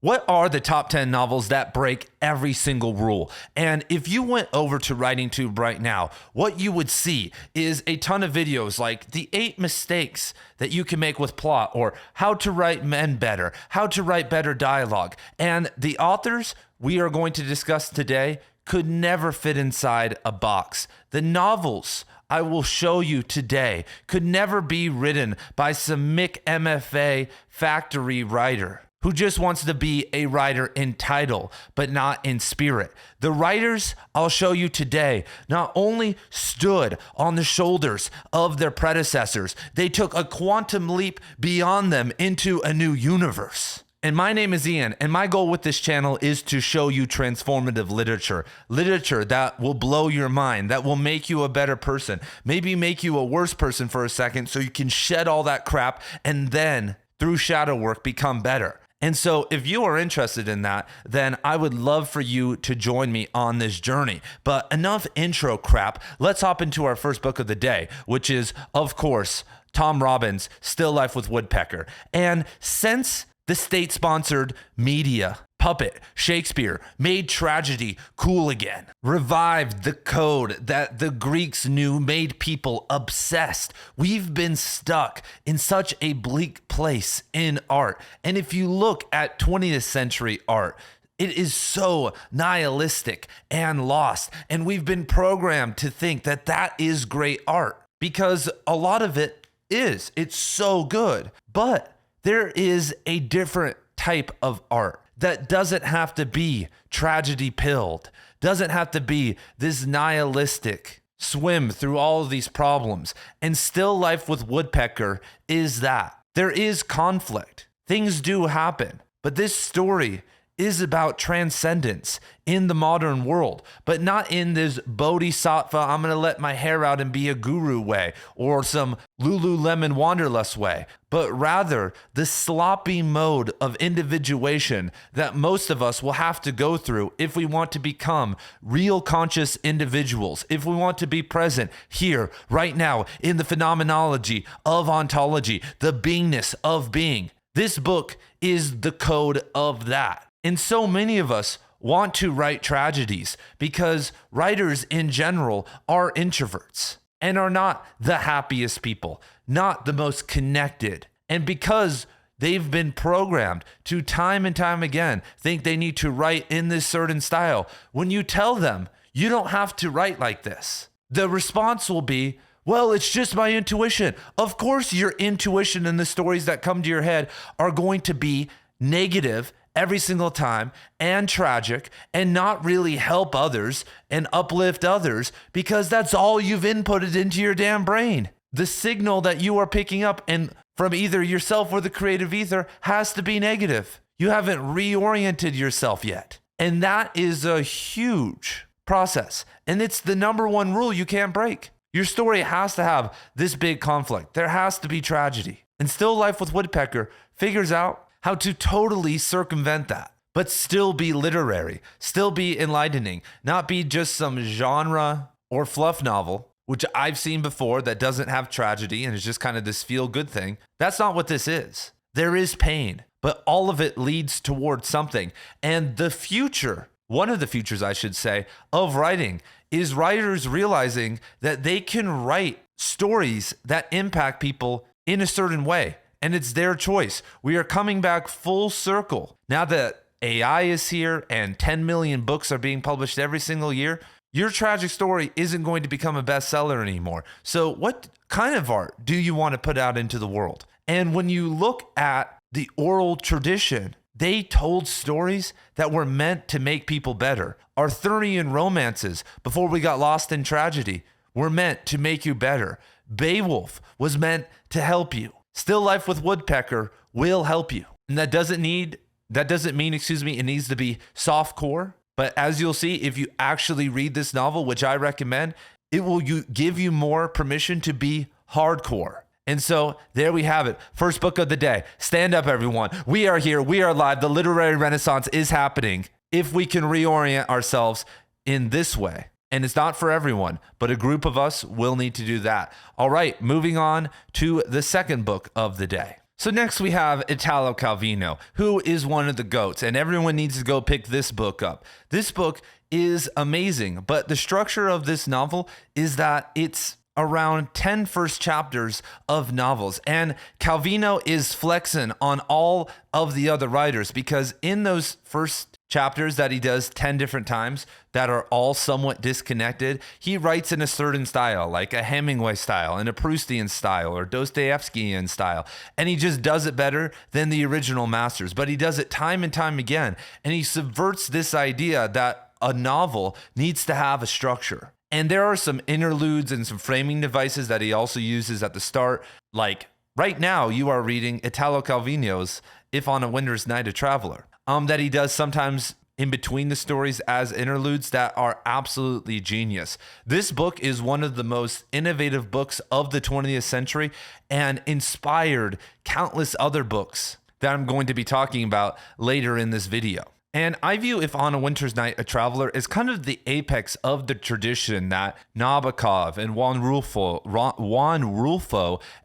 What are the top 10 novels that break every single rule? And if you went over to WritingTube right now, what you would see is a ton of videos like the 8 mistakes that you can make with plot, or how to write men better, how to write better dialogue. And the authors we are going to discuss today could never fit inside a box. The novels I will show you today could never be written by some MFA factory writer who just wants to be a writer in title, but not in spirit. The writers I'll show you today not only stood on the shoulders of their predecessors, they took a quantum leap beyond them into a new universe. And my name is Ian, and my goal with this channel is to show you transformative literature. Literature that will blow your mind, that will make you a better person, maybe make you a worse person for a second so you can shed all that crap and then, through shadow work, become better. And so if you are interested in that, then I would love for you to join me on this journey. But enough intro crap. Let's hop into our first book of the day, which is, of course, Tom Robbins' Still Life with Woodpecker. And since the state-sponsored media puppet Shakespeare made tragedy cool again, revived the code that the Greeks knew made people obsessed, we've been stuck in such a bleak place in art. And if you look at 20th century art, it is so nihilistic and lost. And we've been programmed to think that that is great art because a lot of it is. It's so good. But there is a different type of art that doesn't have to be tragedy pilled, doesn't have to be this nihilistic swim through all of these problems. And Still Life with Woodpecker is that. There is conflict. Things do happen. But this story is about transcendence in the modern world, but not in this bodhisattva, I'm going to let my hair out and be a guru way, or some Lululemon Wanderlust way, but rather the sloppy mode of individuation that most of us will have to go through if we want to become real conscious individuals, if we want to be present here, right now, in the phenomenology of ontology, the beingness of being. This book is the code of that. And so many of us want to write tragedies because writers in general are introverts and are not the happiest people, not the most connected. And because they've been programmed to time and time again think they need to write in this certain style, when you tell them you don't have to write like this, the response will be, well, it's just my intuition. Of course, your intuition and the stories that come to your head are going to be negative every single time and tragic and not really help others and uplift others because that's all you've inputted into your damn brain. The signal that you are picking up and from either yourself or the creative ether has to be negative. You haven't reoriented yourself yet. And that is a huge process. And it's the number one rule you can't break. Your story has to have this big conflict. There has to be tragedy. And Still Life with Woodpecker figures out how to totally circumvent that, but still be literary, still be enlightening, not be just some genre or fluff novel, which I've seen before that doesn't have tragedy and is just kind of this feel-good thing. That's not what this is. There is pain, but all of it leads towards something. And the future, one of the futures, I should say, of writing is writers realizing that they can write stories that impact people in a certain way. And it's their choice. We are coming back full circle. Now that AI is here and 10 million books are being published every single year, your tragic story isn't going to become a bestseller anymore. So what kind of art do you want to put out into the world? And when you look at the oral tradition, they told stories that were meant to make people better. Arthurian romances, before we got lost in tragedy, were meant to make you better. Beowulf was meant to help you. Still Life with Woodpecker will help you. And that doesn't mean, it needs to be softcore. But as you'll see, if you actually read this novel, which I recommend, it will give you more permission to be hardcore. And so there we have it. First book of the day. Stand up, everyone. We are here. We are live. The literary renaissance is happening if we can reorient ourselves in this way. And it's not for everyone, but a group of us will need to do that. All right, moving on to the second book of the day. So next we have Italo Calvino, who is one of the GOATs, and everyone needs to go pick this book up. This book is amazing, but the structure of this novel is that it's around 10 first chapters of novels, and Calvino is flexing on all of the other writers because in those first chapters that he does 10 different times that are all somewhat disconnected, he writes in a certain style, like a Hemingway style and a Proustian style or Dostoevskian style, and he just does it better than the original masters, but he does it time and time again, and he subverts this idea that a novel needs to have a structure. And there are some interludes and some framing devices that he also uses at the start. Like right now, you are reading Italo Calvino's If on a Winter's Night a Traveler, that he does sometimes in between the stories as interludes that are absolutely genius. This book is one of the most innovative books of the 20th century and inspired countless other books that I'm going to be talking about later in this video. And I view If on a Winter's Night a Traveler as kind of the apex of the tradition that Nabokov and Juan Rulfo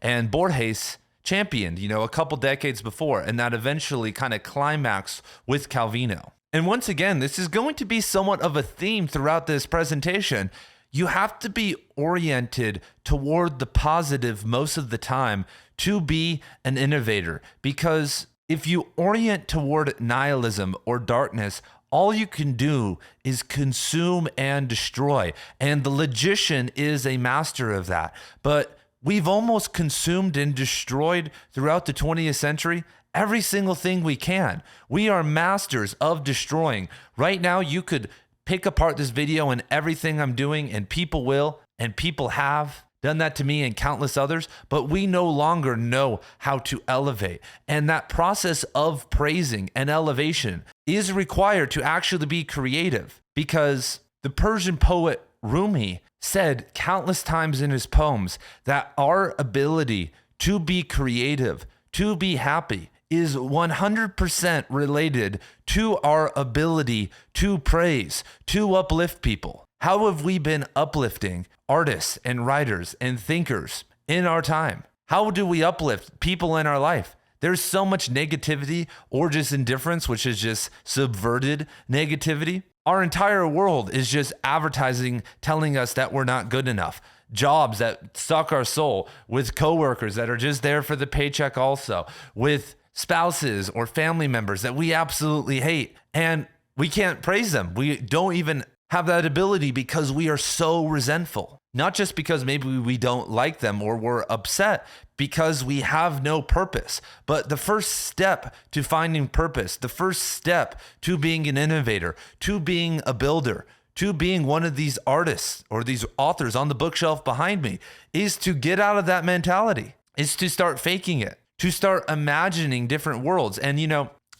and Borges championed, a couple decades before, and that eventually kind of climaxed with Calvino. And once again, this is going to be somewhat of a theme throughout this presentation. You have to be oriented toward the positive most of the time to be an innovator, because if you orient toward nihilism or darkness, all you can do is consume and destroy. And the logician is a master of that. But we've almost consumed and destroyed throughout the 20th century every single thing we can. We are masters of destroying. Right now, you could pick apart this video and everything I'm doing, and people will, and people have done that to me and countless others, but we no longer know how to elevate. And that process of praising and elevation is required to actually be creative, because the Persian poet Rumi said countless times in his poems that our ability to be creative, to be happy, is 100% related to our ability to praise, to uplift people. How have we been uplifting artists and writers and thinkers in our time? How do we uplift people in our life? There's so much negativity or just indifference, which is just subverted negativity. Our entire world is just advertising, telling us that we're not good enough. Jobs that suck our soul, with coworkers that are just there for the paycheck also, with spouses or family members that we absolutely hate, and we can't praise them. We don't even have that ability because we are so resentful. Not just because maybe we don't like them or we're upset, because we have no purpose. But the first step to finding purpose, the first step to being an innovator, to being a builder, to being one of these artists or these authors on the bookshelf behind me, is to get out of that mentality, is to start faking it, to start imagining different worlds. And,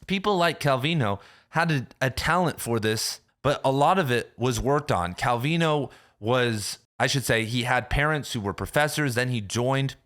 people like Calvino had a talent for this, but a lot of it was worked on. Calvino he had parents who were professors, then he joined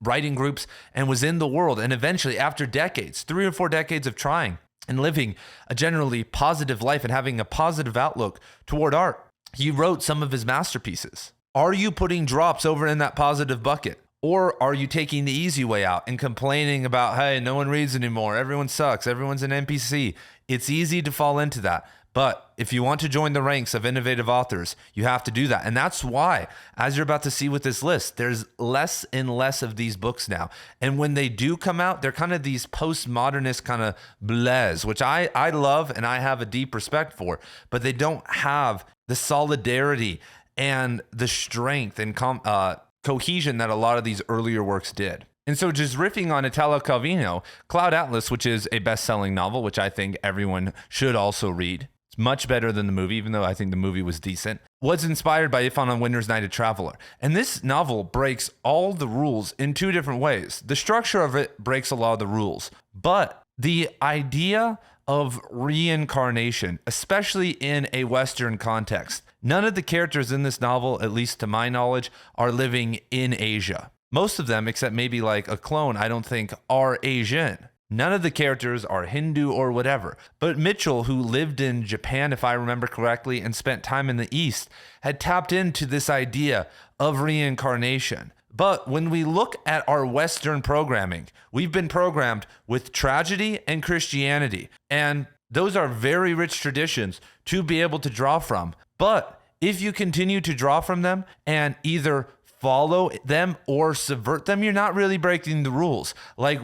writing groups and was in the world. And eventually, after decades, 3 or 4 decades of trying and living a generally positive life and having a positive outlook toward art, he wrote some of his masterpieces. Are you putting drops over in that positive bucket? Or are you taking the easy way out and complaining about, hey, no one reads anymore, everyone sucks, everyone's an NPC? It's easy to fall into that. But if you want to join the ranks of innovative authors, you have to do that. And that's why, as you're about to see with this list, there's less and less of these books now. And when they do come out, they're kind of these postmodernist kind of blez, which I love and I have a deep respect for. But they don't have the solidarity and the strength and cohesion that a lot of these earlier works did. And so just riffing on Italo Calvino, Cloud Atlas, which is a best-selling novel, which I think everyone should also read. It's much better than the movie, even though I think the movie was decent, was inspired by If on a Winter's Night a Traveler. And this novel breaks all the rules in 2 different ways. The structure of it breaks a lot of the rules, but the idea of reincarnation, especially in a Western context, none of the characters in this novel, at least to my knowledge, are living in Asia. Most of them, except maybe like a clone, I don't think are Asian. None of the characters are Hindu or whatever. But Mitchell, who lived in Japan, if I remember correctly, and spent time in the East, had tapped into this idea of reincarnation. But when we look at our Western programming, we've been programmed with tragedy and Christianity. And those are very rich traditions to be able to draw from. But if you continue to draw from them and either follow them or subvert them, you're not really breaking the rules. Like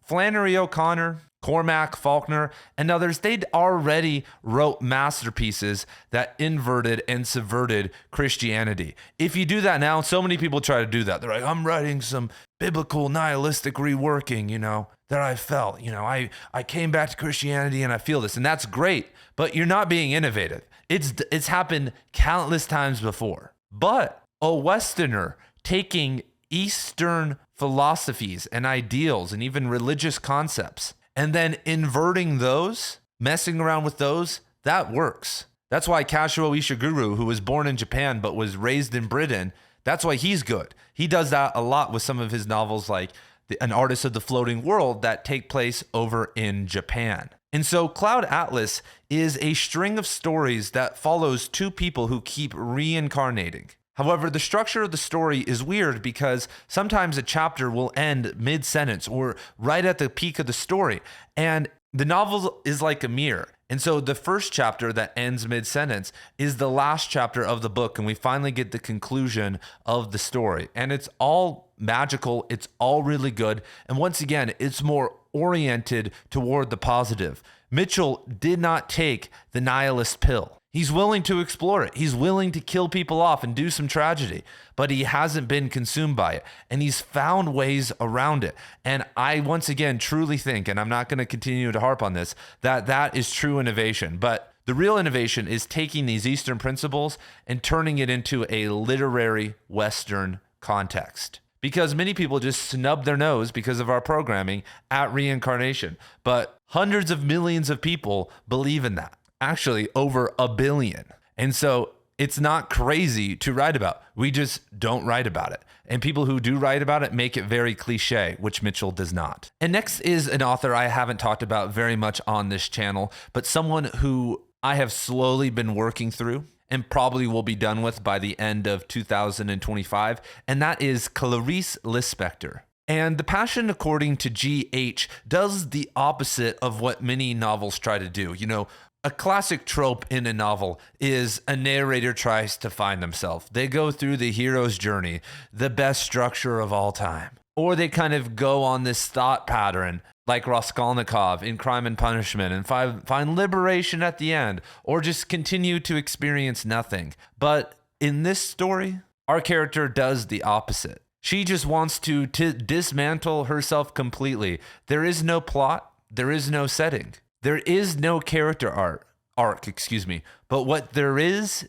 Flannery O'Connor, Cormac, Faulkner, and others, they'd already wrote masterpieces that inverted and subverted Christianity. If you do that now, so many people try to do that. They're like, I'm writing some biblical nihilistic reworking, that I felt. I came back to Christianity and I feel this, and that's great, but you're not being innovative. It's happened countless times before. But a Westerner taking Eastern philosophies and ideals and even religious concepts and then inverting those, messing around with those, that works. That's why Kazuo Ishiguro, who was born in Japan but was raised in Britain, that's why he's good. He does that a lot with some of his novels like An Artist of the Floating World that take place over in Japan. And so Cloud Atlas is a string of stories that follows two people who keep reincarnating. However, the structure of the story is weird because sometimes a chapter will end mid-sentence or right at the peak of the story. And the novel is like a mirror. And so the first chapter that ends mid-sentence is the last chapter of the book, and we finally get the conclusion of the story. And it's all magical. It's all really good. And once again, it's more oriented toward the positive. Mitchell did not take the nihilist pill. He's willing to explore it. He's willing to kill people off and do some tragedy, but he hasn't been consumed by it. And he's found ways around it. And I, once again, truly think, and I'm not going to continue to harp on this, that is true innovation. But the real innovation is taking these Eastern principles and turning it into a literary Western context. Because many people just snub their nose because of our programming at reincarnation. But hundreds of millions of people believe in that. Actually, over 1 billion. And so it's not crazy to write about. We just don't write about it. And people who do write about it make it very cliche, which Mitchell does not. And next is an author I haven't talked about very much on this channel, but someone who I have slowly been working through and probably will be done with by the end of 2025. And that is Clarice Lispector. And The Passion According to G.H. does the opposite of what many novels try to do. A classic trope in a novel is a narrator tries to find themselves. They go through the hero's journey, the best structure of all time. Or they kind of go on this thought pattern like Raskolnikov in Crime and Punishment and find liberation at the end, or just continue to experience nothing. But in this story, our character does the opposite. She just wants to dismantle herself completely. There is no plot. There is no setting. There is no character arc, but what there is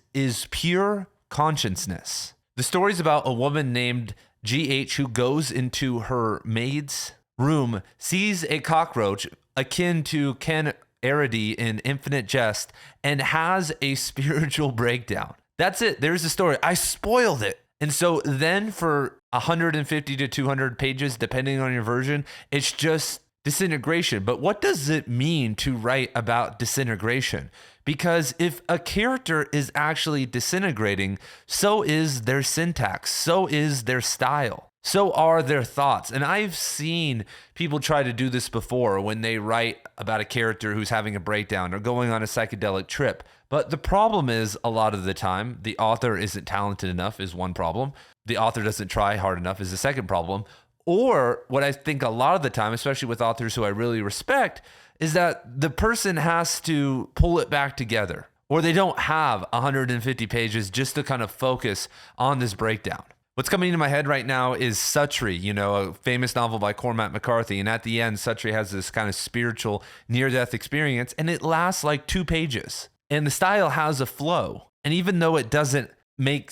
pure consciousness. The story's about a woman named G.H. who goes into her maid's room, sees a cockroach akin to Ken Arady in Infinite Jest, and has a spiritual breakdown. That's it. There's the story. I spoiled it. And so then for 150 to 200 pages, depending on your version, it's just disintegration. But what does it mean to write about disintegration? Because if a character is actually disintegrating, so is their syntax, so is their style, so are their thoughts. And I've seen people try to do this before when they write about a character who's having a breakdown or going on a psychedelic trip. But the problem is, a lot of the time, the author isn't talented enough is one problem. The author doesn't try hard enough is the second problem. Or what I think a lot of the time, especially with authors who I really respect, is that the person has to pull it back together, or they don't have 150 pages just to kind of focus on this breakdown. What's coming into my head right now is Sutri, a famous novel by Cormac McCarthy. And at the end, Sutri has this kind of spiritual near-death experience, and it lasts like 2 pages. And the style has a flow. And even though it doesn't make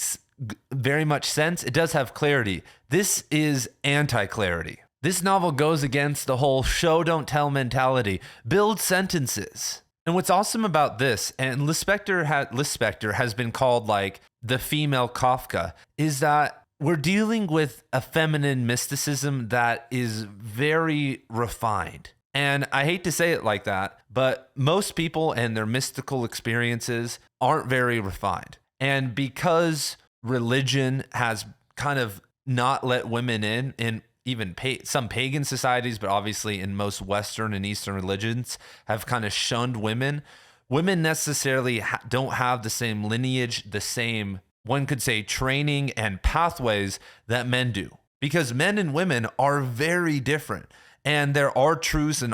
very much sense, it does have clarity. This is anti-clarity. This novel goes against the whole show don't tell mentality. Build sentences. And what's awesome about this, and Lispector has been called like the female Kafka, is that we're dealing with a feminine mysticism that is very refined. And I hate to say it like that, but most people and their mystical experiences aren't very refined. And because religion has kind of not let women in even some pagan societies, but obviously in most Western and Eastern religions have kind of shunned women. Women necessarily don't have the same lineage, the same, one could say, training and pathways that men do, because men and women are very different. And there are truths and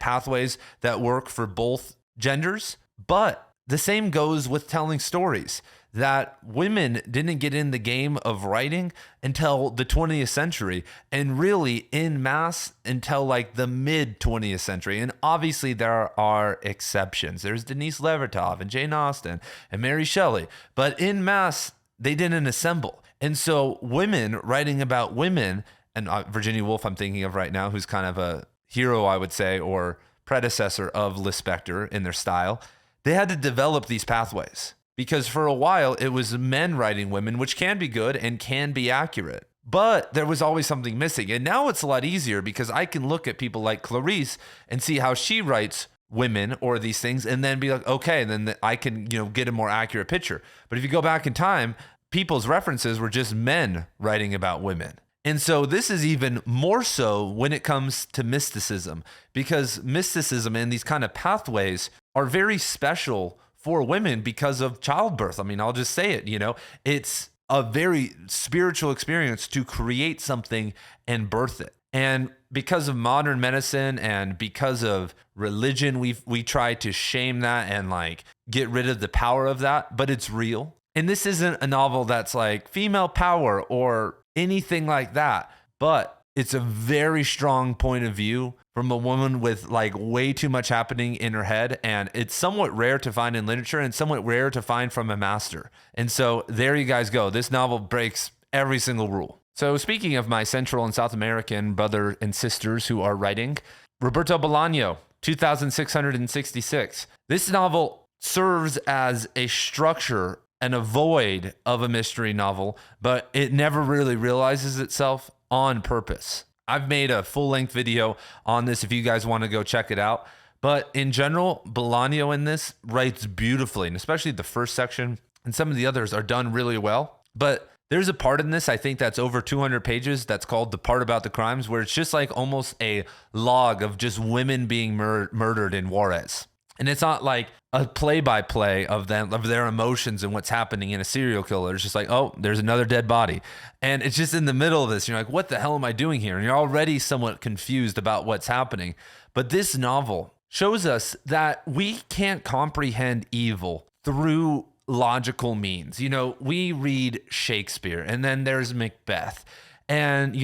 pathways that work for both genders, but the same goes with telling stories. That women didn't get in the game of writing until the 20th century, and really en masse until like the mid 20th century. And obviously there are exceptions. There's Denise Levertov and Jane Austen and Mary Shelley, but en masse they didn't assemble. And so women writing about women, and Virginia Woolf I'm thinking of right now, who's kind of a hero, I would say, or predecessor of Lispector in their style, they had to develop these pathways. Because for a while, it was men writing women, which can be good and can be accurate. But there was always something missing. And now it's a lot easier because I can look at people like Clarice and see how she writes women or these things and then be like, okay, then I can, get a more accurate picture. But if you go back in time, people's references were just men writing about women. And so this is even more so when it comes to mysticism, because mysticism and these kind of pathways are very special for women because of childbirth. I mean, I'll just say it, it's a very spiritual experience to create something and birth it. And because of modern medicine and because of religion, we try to shame that and like get rid of the power of that, but it's real. And this isn't a novel that's like female power or anything like that, but it's a very strong point of view from a woman with like way too much happening in her head. And it's somewhat rare to find in literature and somewhat rare to find from a master. And so there you guys go. This novel breaks every single rule. So speaking of my Central and South American brother and sisters who are writing, Roberto Bologano, 2666. This novel serves as a structure and a void of a mystery novel, but it never really realizes itself on purpose. I've made a full-length video on this if you guys want to go check it out. But in general, Bologano in this writes beautifully, and especially the first section and some of the others are done really well. But there's a part in this, I think that's over 200 pages, that's called The Part About the Crimes, where it's just like almost a log of just women being murdered in Juarez. And it's not like a play-by-play of their emotions and what's happening in a serial killer. It's just like, oh, there's another dead body. And it's just in the middle of this. You're like, what the hell am I doing here? And you're already somewhat confused about what's happening. But this novel shows us that we can't comprehend evil through logical means. We read Shakespeare, and then there's Macbeth. And,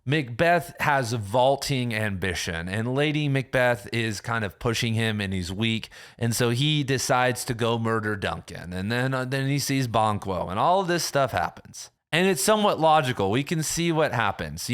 Macbeth has vaulting ambition, and Lady Macbeth is kind of pushing him, and he's weak, and so he decides to go murder Duncan, and then he sees Banquo, and all of this stuff happens. And it's somewhat logical. We can see what happens,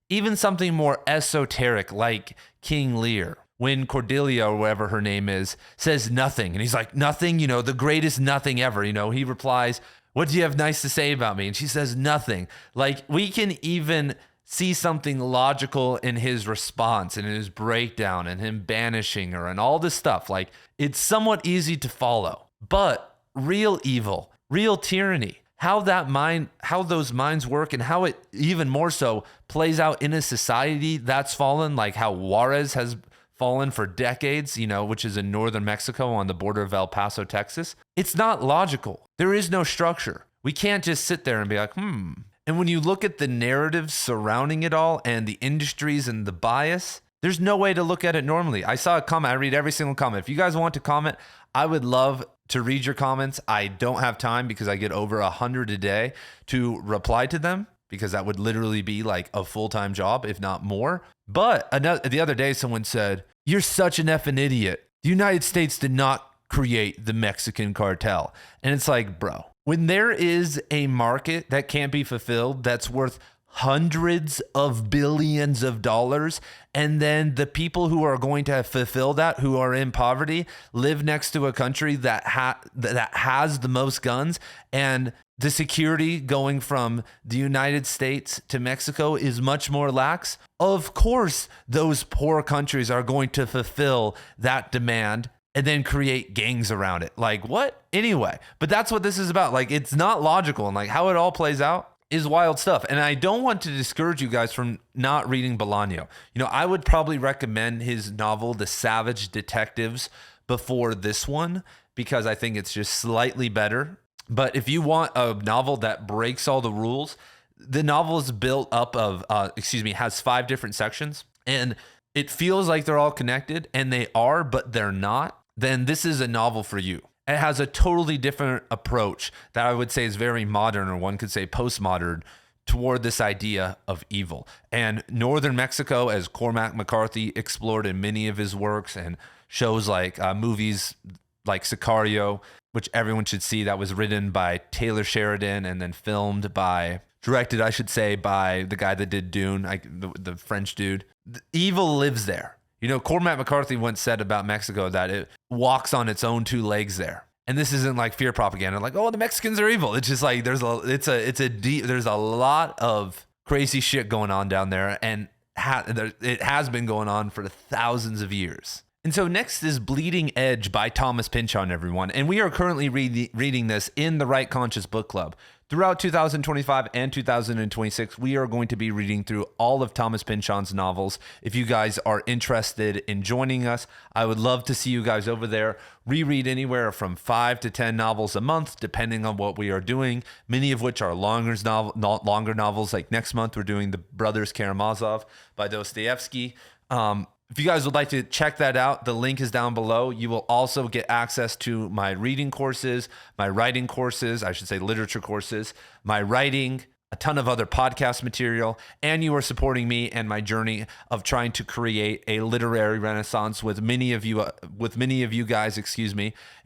Even something more esoteric like King Lear, when Cordelia, or whatever her name is, says nothing, and he's like, nothing, the greatest nothing ever, he replies, what do you have nice to say about me? And she says nothing. Like, we can even see something logical in his response and in his breakdown and him banishing her and all this stuff. Like, it's somewhat easy to follow. But real evil, real tyranny, how those minds work and how it even more so plays out in a society that's fallen, like how Juarez has fallen for decades, which is in northern Mexico on the border of El Paso, Texas. It's not logical. There is no structure. We can't just sit there and be like, And when you look at the narratives surrounding it all and the industries and the bias, there's no way to look at it normally. I saw a comment. I read every single comment. If you guys want to comment, I would love to read your comments. I don't have time because I get over 100 a day to reply to them, because that would literally be like a full-time job, if not more. But the other day, someone said, you're such an effing idiot. The United States did not create the Mexican cartel. And it's like, bro, when there is a market that can't be fulfilled that's worth hundreds of billions of dollars, and then the people who are going to fulfill that, who are in poverty, live next to a country that has the most guns, and the security going from the United States to Mexico is much more lax, of course those poor countries are going to fulfill that demand and then create gangs around it. Like, what? Anyway, but that's what this is about. Like, it's not logical, and like how it all plays out is wild stuff. And I don't want to discourage you guys from not reading Bologano. You know, I would probably recommend his novel, The Savage Detectives, before this one, because I think it's just slightly better. But if you want a novel that breaks all the rules, the novel is built up of, has 5 different sections, and it feels like they're all connected, and they are, but they're not. Then this is a novel for you. It has a totally different approach that I would say is very modern, or one could say postmodern, toward this idea of evil. And Northern Mexico, as Cormac McCarthy explored in many of his works and shows like movies like Sicario, which everyone should see, that was written by Taylor Sheridan and then directed, I should say, by the guy that did Dune, the French dude. The evil lives there. You know, Cormac McCarthy once said about Mexico that it walks on its own 2 legs there. And this isn't like fear propaganda, like, oh, the Mexicans are evil. It's just like there's a lot of crazy shit going on down there, and it has been going on for thousands of years. And so next is Bleeding Edge by Thomas Pinchon, everyone. And we are currently reading this in the Right Conscious Book Club. Throughout 2025 and 2026, we are going to be reading through all of Thomas Pinchon's novels. If you guys are interested in joining us, I would love to see you guys over there. Reread anywhere from 5 to 10 novels a month, depending on what we are doing, many of which are longer novels. Like next month, we're doing The Brothers Karamazov by Dostoevsky. If you guys would like to check that out, the link is down below. You will also get access to my reading courses, my writing courses, I should say literature courses, my writing, a ton of other podcast material, and you are supporting me and my journey of trying to create a literary renaissance with many of you guys,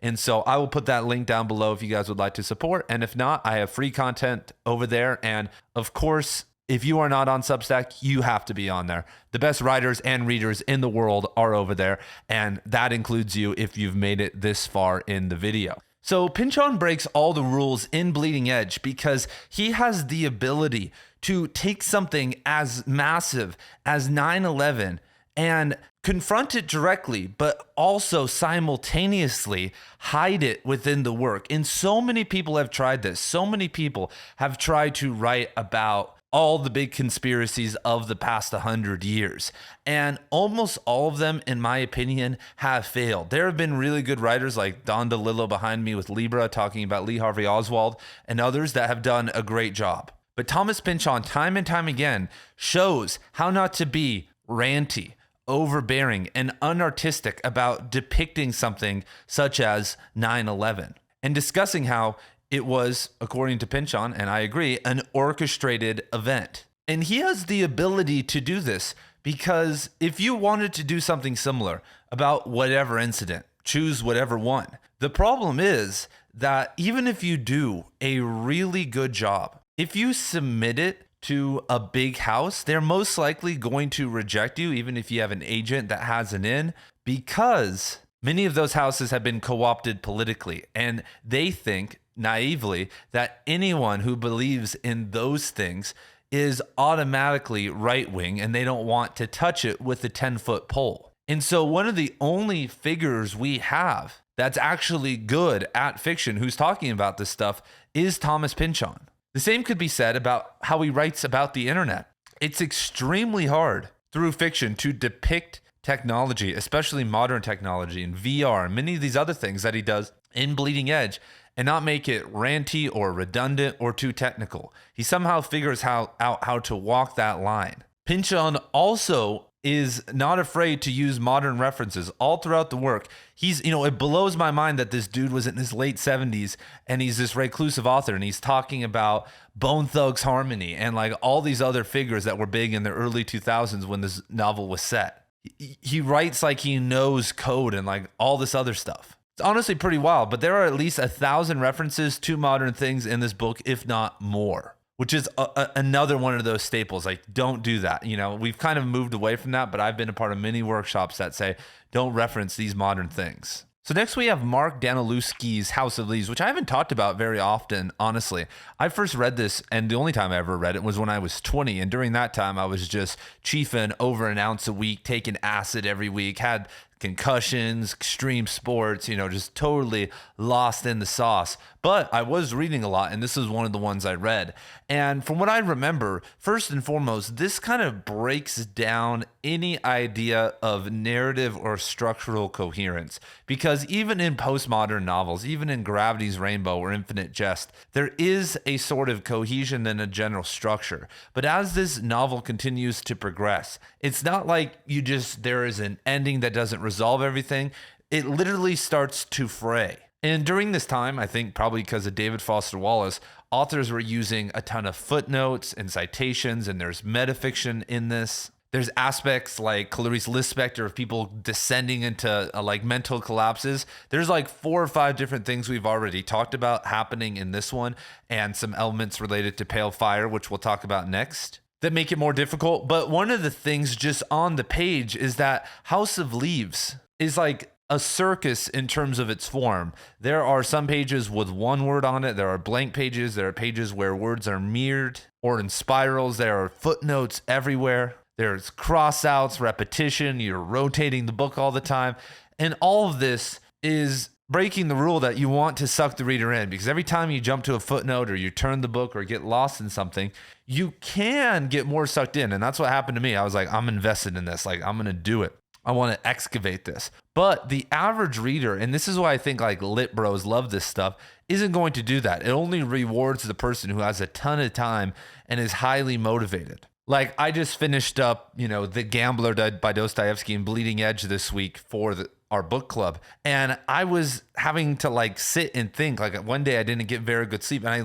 And so I will put that link down below if you guys would like to support. And if not, I have free content over there. And of course, if you are not on Substack, you have to be on there. The best writers and readers in the world are over there, and that includes you if you've made it this far in the video. So Pinchon breaks all the rules in Bleeding Edge because he has the ability to take something as massive as 9/11 and confront it directly, but also simultaneously hide it within the work. And so many people have tried this. So many people have tried to write about all the big conspiracies of the past 100 years. And almost all of them, in my opinion, have failed. There have been really good writers like Don DeLillo behind me with Libra talking about Lee Harvey Oswald and others that have done a great job. But Thomas Pinchon, time and time again, shows how not to be ranty, overbearing, and unartistic about depicting something such as 9/11 and discussing how it was, according to Pinchon, and I agree, an orchestrated event. And he has the ability to do this because if you wanted to do something similar about whatever incident, choose whatever one. The problem is that even if you do a really good job, if you submit it to a big house, they're most likely going to reject you, even if you have an agent that has an in, because many of those houses have been co-opted politically, and they think naively that anyone who believes in those things is automatically right-wing and they don't want to touch it with a 10-foot pole. And so one of the only figures we have that's actually good at fiction who's talking about this stuff is Thomas Pinchon. The same could be said about how he writes about the internet. It's extremely hard through fiction to depict technology, especially modern technology and VR and many of these other things that he does in Bleeding Edge, and not make it ranty or redundant or too technical. He somehow figures out how to walk that line. Pinchon also is not afraid to use modern references all throughout the work. It blows my mind that this dude was in his late 70s and he's this reclusive author and he's talking about Bone Thugs Harmony and like all these other figures that were big in the early 2000s when this novel was set. He writes like he knows code and like all this other stuff. It's honestly pretty wild, but there are at least 1,000 references to modern things in this book, if not more, which is another one of those staples. Like, don't do that. We've kind of moved away from that, but I've been a part of many workshops that say, don't reference these modern things. So next we have Mark Danilewski's House of Leaves, which I haven't talked about very often, honestly. I first read this, and the only time I ever read it was when I was 20. And during that time, I was just chiefing over an ounce a week, taking acid every week, had concussions, extreme sports, just totally lost in the sauce. But I was reading a lot, and this is one of the ones I read. And from what I remember, first and foremost, this kind of breaks down any idea of narrative or structural coherence. Because even in postmodern novels, even in Gravity's Rainbow or Infinite Jest, there is a sort of cohesion and a general structure. But as this novel continues to progress, it's not like there is an ending that doesn't resolve everything. It literally starts to fray. And during this time, I think probably because of David Foster Wallace, authors were using a ton of footnotes and citations, and there's metafiction in this. There's aspects like Clarice Lispector of people descending into mental collapses. There's 4 or 5 different things we've already talked about happening in this one, and some elements related to Pale Fire, which we'll talk about next, that make it more difficult. But one of the things just on the page is that House of Leaves is a circus in terms of its form. There are some pages with one word on it. There are blank pages. There are pages where words are mirrored or in spirals. There are footnotes everywhere. There's cross-outs, repetition. You're rotating the book all the time. And all of this is breaking the rule that you want to suck the reader in, because every time you jump to a footnote or you turn the book or get lost in something, you can get more sucked in. And that's what happened to me. I was like, I'm invested in this. I'm going to do it. I want to excavate this. But the average reader, and this is why I think lit bros love this stuff, isn't going to do that. It only rewards the person who has a ton of time and is highly motivated. I just finished up, The Gambler by Dostoevsky and Bleeding Edge this week for our book club. And I was having to sit and think. One day I didn't get very good sleep. And I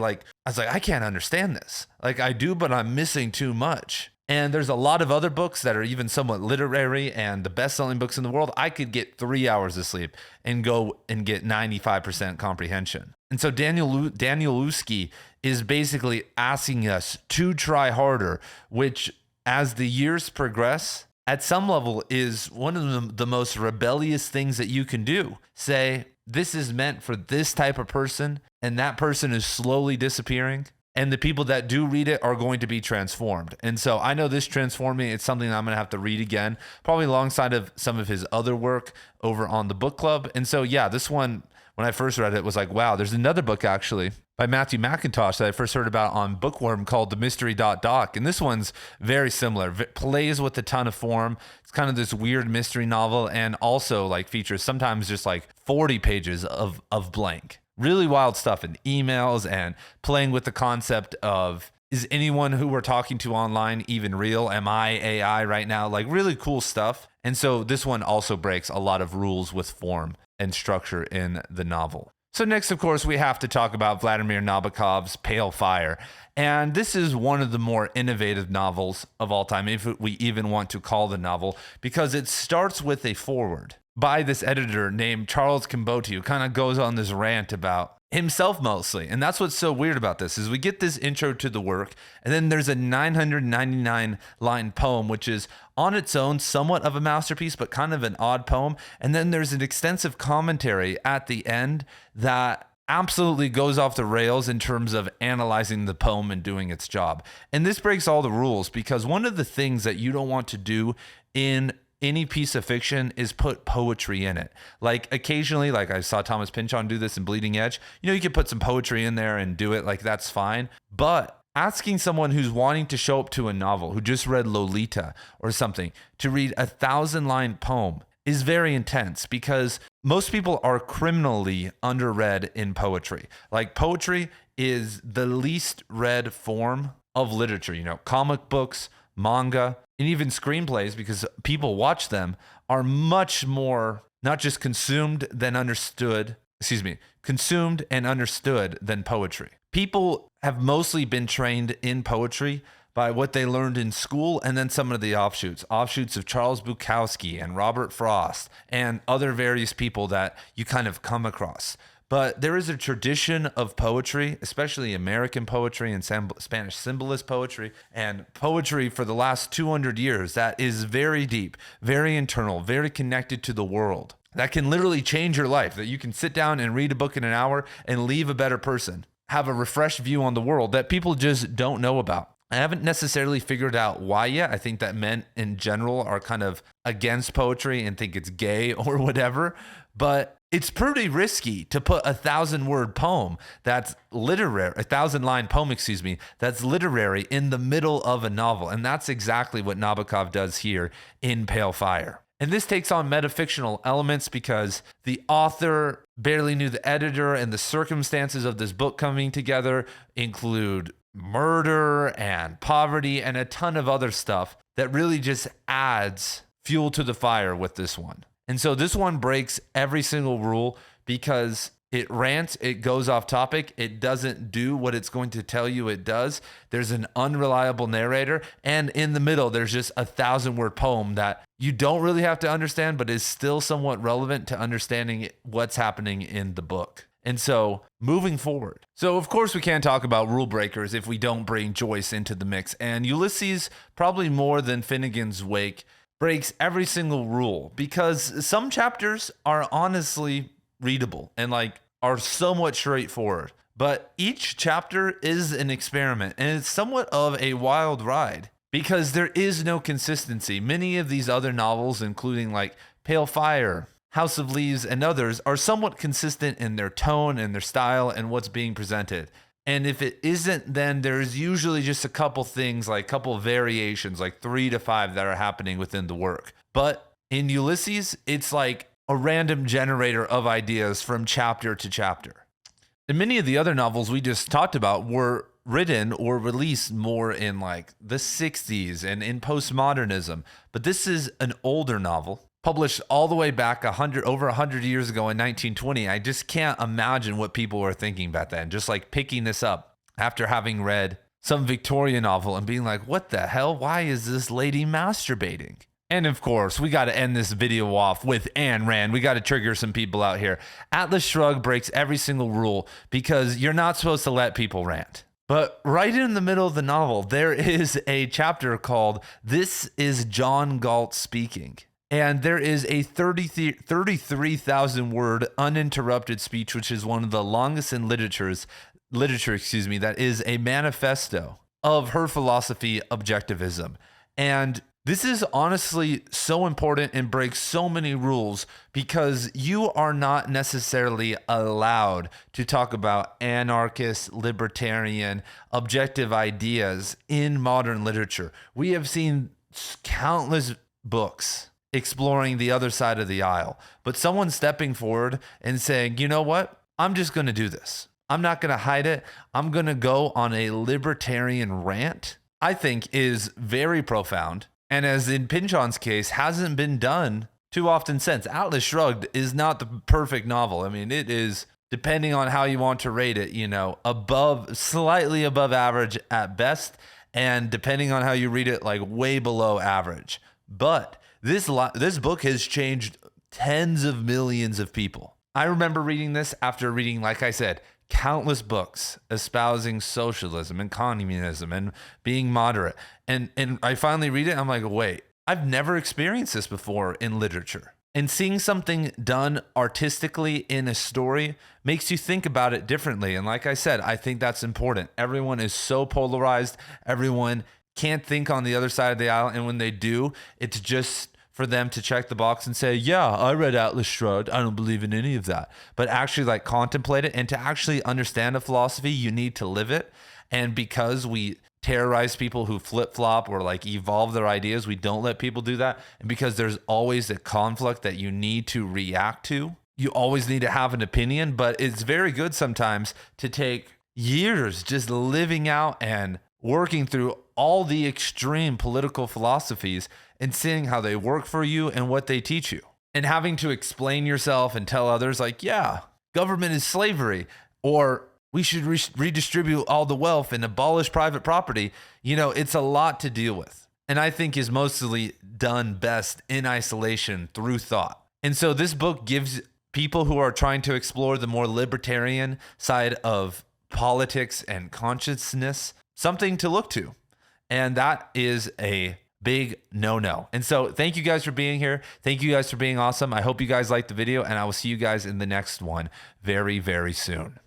was like, I can't understand this. I do, but I'm missing too much. And there's a lot of other books that are even somewhat literary and the best-selling books in the world. I could get 3 hours of sleep and go and get 95% comprehension. And so Daniel Lusky is basically asking us to try harder, which as the years progress, at some level is one of the most rebellious things that you can do. Say, this is meant for this type of person, and that person is slowly disappearing. And the people that do read it are going to be transformed. And so I know this transformed me. It's something that I'm going to have to read again, probably alongside of some of his other work over on the book club. And so, yeah, this one, when I first read it, was like, wow, there's another book actually by Matthew McIntosh that I first heard about on Bookworm called The Mystery Doc. And this one's very similar. Plays with a ton of form. It's kind of this weird mystery novel, and also features sometimes just 40 pages of blank. Really wild stuff in emails and playing with the concept of, is anyone who we're talking to online even real? Am I AI right now? Really cool stuff. And so this one also breaks a lot of rules with form and structure in the novel. So next, of course, we have to talk about Vladimir Nabokov's Pale Fire. And this is one of the more innovative novels of all time, if we even want to call the novel, because it starts with a foreword by this editor named Charles Cambotti, who kind of goes on this rant about himself mostly. And that's what's so weird about this, is we get this intro to the work, and then there's a 999 line poem, which is on its own somewhat of a masterpiece, but kind of an odd poem. And then there's an extensive commentary at the end that absolutely goes off the rails in terms of analyzing the poem and doing its job. And this breaks all the rules, because one of the things that you don't want to do in any piece of fiction is put poetry in it. Occasionally, I saw Thomas Pinchon do this in Bleeding Edge. You could put some poetry in there and do it, that's fine. But asking someone who's wanting to show up to a novel, who just read Lolita or something, to read a 1,000-line poem is very intense, because most people are criminally underread in poetry. Poetry is the least read form of literature. Comic books, manga, and even screenplays, because people watch them, are much more not just consumed and understood than poetry. People have mostly been trained in poetry by what they learned in school, and then some of the offshoots of Charles Bukowski and Robert Frost and other various people that you kind of come across. But there is a tradition of poetry, especially American poetry and Spanish symbolist poetry, and poetry for the last 200 years that is very deep, very internal, very connected to the world, that can literally change your life, that you can sit down and read a book in an hour and leave a better person, have a refreshed view on the world that people just don't know about. I haven't necessarily figured out why yet. I think that men in general are kind of against poetry and think it's gay or whatever, but it's pretty risky to put 1,000-word poem that's literary, 1,000-line poem, that's literary in the middle of a novel. And that's exactly what Nabokov does here in Pale Fire. And this takes on metafictional elements because the author barely knew the editor, and the circumstances of this book coming together include murder and poverty and a ton of other stuff that really just adds fuel to the fire with this one. And so this one breaks every single rule because it rants, it goes off topic, it doesn't do what it's going to tell you it does. There's an unreliable narrator, and in the middle, there's just 1,000-word poem that you don't really have to understand, but is still somewhat relevant to understanding what's happening in the book. And so moving forward. So of course we can't talk about rule breakers if we don't bring Joyce into the mix. And Ulysses, probably more than Finnegan's Wake, breaks every single rule because some chapters are honestly readable and like are somewhat straightforward. But each chapter is an experiment, and it's somewhat of a wild ride because there is no consistency. Many of these other novels, including like Pale Fire, House of Leaves, and others, are somewhat consistent in their tone and their style and what's being presented. And if it isn't, then there's usually just a couple things, like a couple of variations, like 3 to 5 that are happening within the work. But in Ulysses, it's like a random generator of ideas from chapter to chapter. And many of the other novels we just talked about were written or released more in like the 60s and in postmodernism. But this is an older novel, published all the way back over 100 years ago in 1920. I just can't imagine what people were thinking back then. Just like picking this up after having read some Victorian novel and being like, what the hell? Why is this lady masturbating? And of course, we got to end this video off with Ayn Rand. We got to trigger some people out here. Atlas Shrugged breaks every single rule because you're not supposed to let people rant. But right in the middle of the novel, there is a chapter called This is John Galt Speaking. And there is a 33,000-word uninterrupted speech, which is one of the longest in literature, that is a manifesto of her philosophy, objectivism. And this is honestly so important and breaks so many rules because you are not necessarily allowed to talk about anarchist, libertarian, objective ideas in modern literature. We have seen countless books exploring the other side of the aisle, but someone stepping forward and saying, you know what? I'm just going to do this. I'm not going to hide it. I'm going to go on a libertarian rant, I think is very profound. And as in Pinchon's case, hasn't been done too often since. Atlas Shrugged is not the perfect novel. I mean, it is, depending on how you want to rate it, slightly above average at best. And depending on how you read it, like way below average. But this book has changed tens of millions of people. I remember reading this after reading, like I said, countless books espousing socialism and communism and being moderate. And I finally read it. And I'm like, wait, I've never experienced this before in literature. And seeing something done artistically in a story makes you think about it differently. And like I said, I think that's important. Everyone is so polarized. Everyone can't think on the other side of the aisle. And when they do, it's just for them to check the box and say, yeah, I read Atlas Shrugged. I don't believe in any of that. But actually like contemplate it, and to actually understand a philosophy, you need to live it. And because we terrorize people who flip-flop or like evolve their ideas, we don't let people do that. And because there's always a conflict that you need to react to, you always need to have an opinion. But it's very good sometimes to take years just living out and working through all the extreme political philosophies and seeing how they work for you and what they teach you, and having to explain yourself and tell others like, yeah, government is slavery, or we should redistribute all the wealth and abolish private property. It's a lot to deal with, and I think is mostly done best in isolation through thought. And so this book gives people who are trying to explore the more libertarian side of politics and consciousness something to look to. And that is a big no-no. And so thank you guys for being here. Thank you guys for being awesome. I hope you guys liked the video, and I will see you guys in the next one very, very soon.